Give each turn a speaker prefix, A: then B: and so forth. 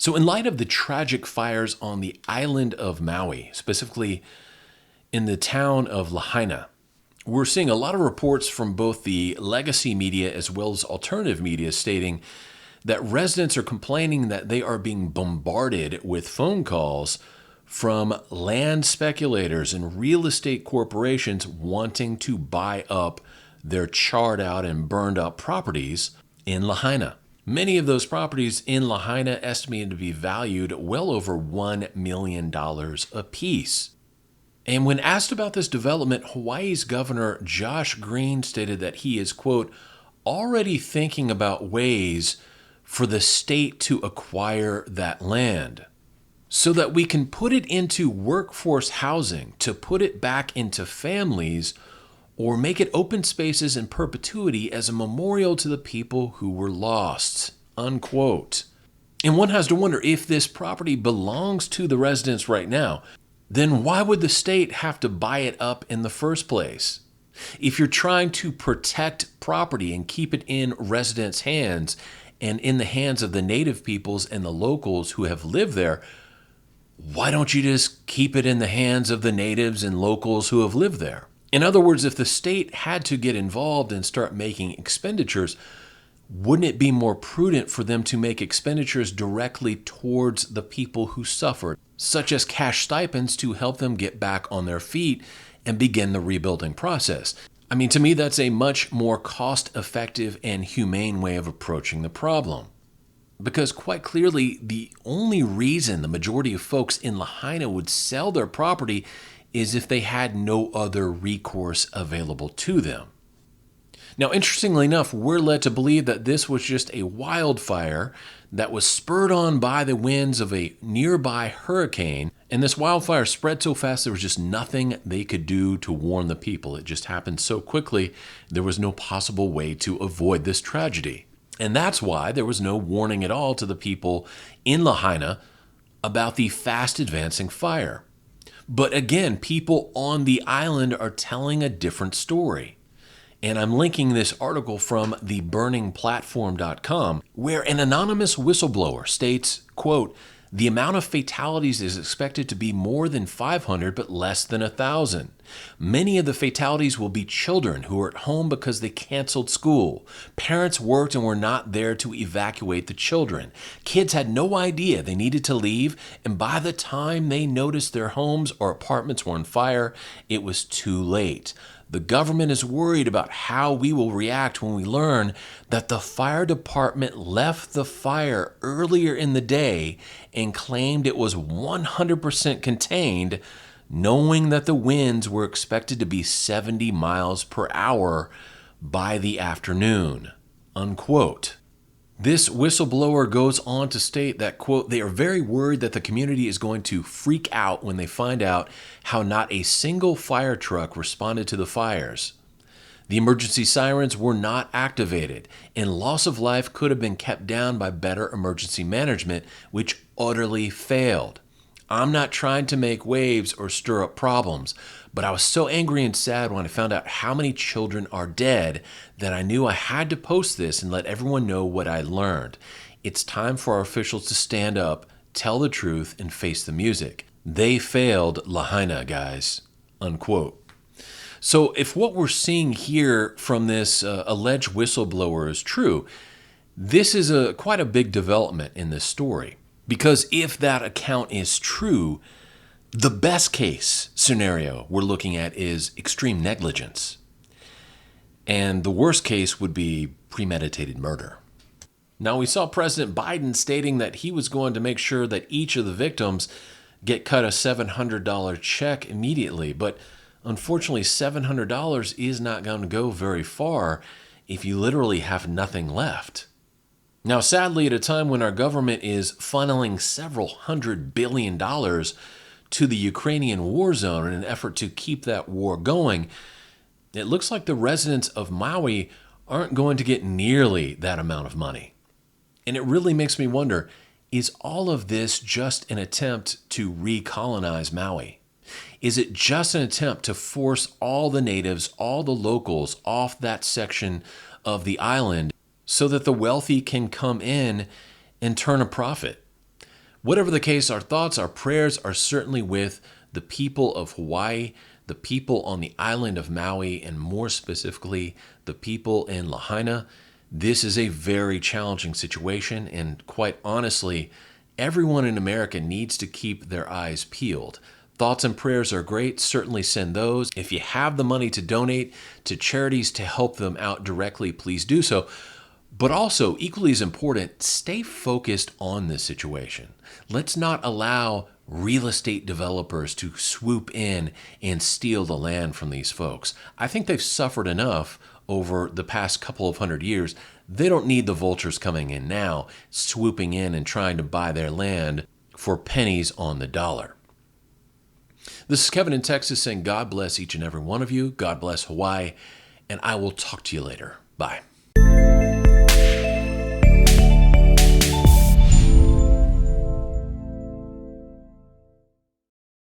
A: So in light of the tragic fires on the island of Maui, specifically in the town of Lahaina, we're seeing a lot of reports from both the legacy media as well as alternative media stating that residents are complaining that they are being bombarded with phone calls from land speculators and real estate corporations wanting to buy up their charred out and burned up properties in Lahaina. Many of those properties in Lahaina estimated to be valued well over $1 million apiece. And when asked about this development, Hawaii's Governor Josh Green stated that he is, quote, already thinking about ways for the state to acquire that land so that we can put it into workforce housing, to put it back into families, or make it open spaces in perpetuity as a memorial to the people who were lost, unquote. And one has to wonder, if this property belongs to the residents right now, then why would the state have to buy it up in the first place? If you're trying to protect property and keep it in residents' hands and in the hands of the native peoples and the locals who have lived there, why don't you just keep it in the hands of the natives and locals who have lived there? In other words, if the state had to get involved and start making expenditures, wouldn't it be more prudent for them to make expenditures directly towards the people who suffered, such as cash stipends to help them get back on their feet and begin the rebuilding process? I mean, to me, that's a much more cost-effective and humane way of approaching the problem. Because quite clearly, the only reason the majority of folks in Lahaina would sell their property is if they had no other recourse available to them. Now, interestingly enough, we're led to believe that this was just a wildfire that was spurred on by the winds of a nearby hurricane, and this wildfire spread so fast there was just nothing they could do to warn the people. It just happened so quickly, there was no possible way to avoid this tragedy. And that's why there was no warning at all to the people in Lahaina about the fast advancing fire. But again, people on the island are telling a different story. And I'm linking this article from theburningplatform.com, where an anonymous whistleblower states, quote, the amount of fatalities is expected to be more than 500, but less than 1,000. Many of the fatalities will be children who are at home because they canceled school. Parents worked and were not there to evacuate the children. Kids had no idea they needed to leave, and by the time they noticed their homes or apartments were on fire, it was too late. The government is worried about how we will react when we learn that the fire department left the fire earlier in the day and claimed it was 100% contained, knowing that the winds were expected to be 70 miles per hour by the afternoon, unquote. This whistleblower goes on to state that, quote, they are very worried that the community is going to freak out when they find out how not a single fire truck responded to the fires. The emergency sirens were not activated, and loss of life could have been kept down by better emergency management, which utterly failed. I'm not trying to make waves or stir up problems, but I was so angry and sad when I found out how many children are dead that I knew I had to post this and let everyone know what I learned. It's time for our officials to stand up, tell the truth, and face the music. They failed Lahaina, guys, unquote. So if what we're seeing here from this alleged whistleblower is true, this is quite a big development in this story. Because if that account is true, the best case scenario we're looking at is extreme negligence. And the worst case would be premeditated murder. Now, we saw President Biden stating that he was going to make sure that each of the victims get cut a $700 check immediately. But unfortunately, $700 is not going to go very far if you literally have nothing left. Now, sadly, at a time when our government is funneling several $100 billion to the Ukrainian war zone in an effort to keep that war going, it looks like the residents of Maui aren't going to get nearly that amount of money. And it really makes me wonder, is all of this just an attempt to recolonize Maui? Is it just an attempt to force all the natives, all the locals off that section of the island so that the wealthy can come in and turn a profit? Whatever the case, our thoughts, our prayers are certainly with the people of Hawaii, the people on the island of Maui, and more specifically, the people in Lahaina. This is a very challenging situation, and quite honestly, everyone in America needs to keep their eyes peeled. Thoughts and prayers are great. Certainly send those. If you have the money to donate to charities to help them out directly, please do so. But also, equally as important, stay focused on this situation. Let's not allow real estate developers to swoop in and steal the land from these folks. I think they've suffered enough over the past couple of 100 years. They don't need the vultures coming in now, swooping in and trying to buy their land for pennies on the dollar. This is Kevin in Texas saying God bless each and every one of you. God bless Hawaii, and I will talk to you later. Bye.